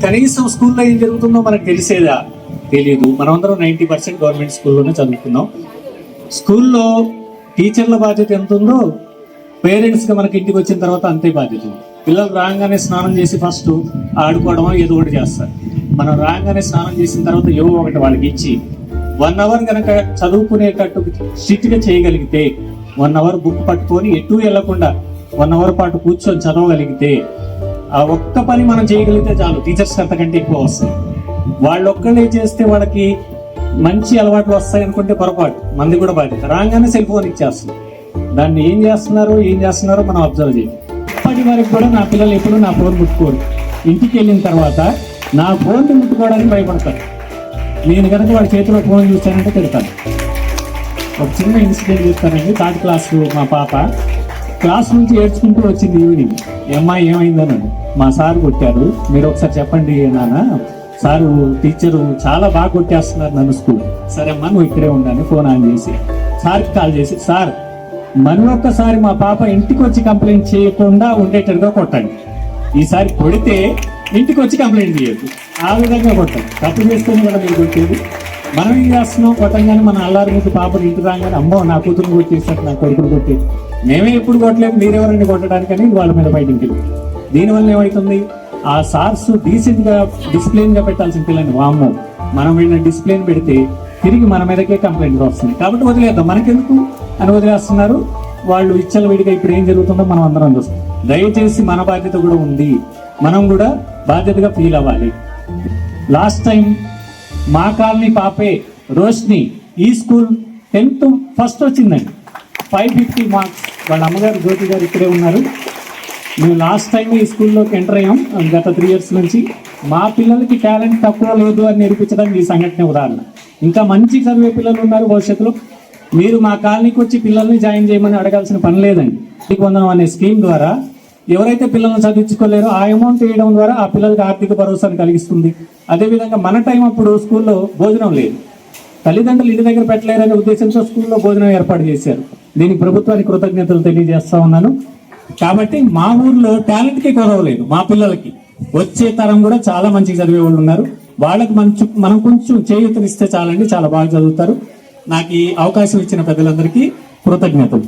కనీసం స్కూల్లో ఏం జరుగుతుందో మనకు తెలిసేదా? తెలీదు. మనమందరం 90% గవర్నమెంట్ స్కూల్లోనే చదువుకున్నాం. స్కూల్లో టీచర్ల బాధ్యత ఎంత ఉందో పేరెంట్స్గా మనకి ఇంటికి వచ్చిన తర్వాత అంతే బాధ్యత ఉంది. పిల్లలు రాగానే స్నానం చేసి ఫస్ట్ ఆడుకోవడమో ఏదో ఒకటి చేస్తారు. మనం రాగానే స్నానం చేసిన తర్వాత ఏవో ఒకటి వాళ్ళకి ఇచ్చి 1 అవర్ కనుక చదువుకునేటట్టు స్ట్రిక్ట్గా చేయగలిగితే, 1 అవర్ బుక్ పట్టుకొని ఎటు వెళ్లకుండా 1 అవర్ పాటు కూర్చొని చదవగలిగితే, ఆ ఒక్క పని మనం చేయగలిగితే చాలు. టీచర్స్కి అంతకంటే ఎక్కువ వస్తుంది. వాళ్ళు ఒక్కడే చేస్తే వాళ్ళకి మంచి అలవాట్లు వస్తాయి అనుకుంటే పొరపాటు. మంది కూడా బాధ్యత. రాగానే సెల్ ఫోన్ ఇచ్చేస్తుంది. దాన్ని ఏం చేస్తున్నారో మనం అబ్జర్వ్ చేయాలి. ఇప్పటి వరకు కూడా నా పిల్లలు ఎప్పుడు నా ఫోన్ ముట్టుకోరు. ఇంటికి వెళ్ళిన తర్వాత నా ఫోన్ ముట్టుకోవడానికి భయపడతారు. నేను కనుక వాడి చేతిలో ఫోన్ చూస్తానంటే తిడతాను. ఒక చిన్న ఇన్సిడెంట్ చూస్తానండి. 3rd క్లాస్ మా పాప క్లాస్ నుంచి ఏడ్చుకుంటూ వచ్చింది ఈవినింగ్. అమ్మాయి ఏమైందనండి, మా సార్ కొట్టారు, మీరు ఒకసారి చెప్పండి నాన్న, సారు టీచరు చాలా బాగా కొట్టేస్తున్నారు నన్ను స్కూల్. సరే అమ్మా నువ్వు ఇక్కడే ఉండాలి. ఫోన్ ఆన్ చేసి సార్కి కాల్ చేసి, సార్ మరొక్కసారి మా పాప ఇంటికి వచ్చి కంప్లైంట్ చేయకుండా ఉండేటట్టుగా కొట్టండి. ఈసారి కొడితే ఇంటికి వచ్చి కంప్లైంట్ చేయొద్దు. ఆ విధంగా కొట్టండి. తప్పు చేస్తేనే కూడా మీరు కొట్టేది. మనం ఏం చేస్తున్నాం, కొట్టంగానే మన అల్లారి మీద పాపను ఇంటికి రాగానే అమ్మో నా కూతురు కొట్టేసారు, నా కొడుకులు కొట్టేది. మేమే ఎప్పుడు కొట్టలేదు, మీరెవరండి కొట్టడానికని వాళ్ళ మీద ఫైటింగ్ వెళ్ళి. దీనివల్ల ఏమవుతుంది, ఆ సార్స్ డీసెంట్గా డిసిప్లిన్గా పెట్టాల్సిన పిల్లని వామ్మో మనం వీళ్ళని డిసిప్లిన్ పెడితే తిరిగి మన మీదకే కంప్లైంట్ వస్తుంది. కాబట్టి వదిలేద్దాం, మనకెందుకు అని వదిలేస్తున్నారు వాళ్ళు. ఇచ్చల విడిగా ఇప్పుడు ఏం జరుగుతుందో మనం అందరం చూస్తాం. దయచేసి మన బాధ్యత కూడా ఉంది, మనం కూడా బాధ్యతగా ఫీల్ అవ్వాలి. లాస్ట్ టైం మా కాలనీ పాపే రోష్ని ఈ స్కూల్ 10th ఫస్ట్ వచ్చిందండి, 550 మార్క్స్. వాళ్ళ అమ్మగారు జ్యోతి గారు ఇక్కడే ఉన్నారు. మేము లాస్ట్ టైం ఈ స్కూల్లోకి ఎంటర్ అయ్యాం గత 3 years నుంచి. మా పిల్లలకి టాలెంట్ తక్కువ లేదు అని నిరూపించడానికి ఈ సంఘటన ఉదాహరణ. ఇంకా మంచి చదివే పిల్లలు ఉన్నారు భవిష్యత్తులో. మీరు మా కాలనీకి వచ్చి పిల్లల్ని జాయిన్ చేయమని అడగాల్సిన పని లేదండి. వందనం అనే స్కీమ్ ద్వారా ఎవరైతే పిల్లల్ని చదివించుకోలేరో ఆ అమౌంట్ వేయడం ద్వారా ఆ పిల్లలకి ఆర్థిక భరోసాను కలిగిస్తుంది. అదేవిధంగా మన టైం అప్పుడు స్కూల్లో భోజనం లేదు, తల్లిదండ్రులు ఇంటి దగ్గర పెట్టలేరనే ఉద్దేశంతో స్కూల్లో భోజనం ఏర్పాటు చేశారు. దీనికి ప్రభుత్వానికి కృతజ్ఞతలు తెలియజేస్తా ఉన్నాను. కాబట్టి మా ఊర్లో టాలెంట్కి కొరవలేదు. మా పిల్లలకి వచ్చే తరం కూడా చాలా మంచిగా చదివే వాళ్ళు ఉన్నారు. వాళ్ళకి మనం కొంచెం చేయూతనిస్తే చాలండి, చాలా బాగా చదువుతారు. నాకు ఈ అవకాశం ఇచ్చిన పెద్దలందరికీ కృతజ్ఞతలు.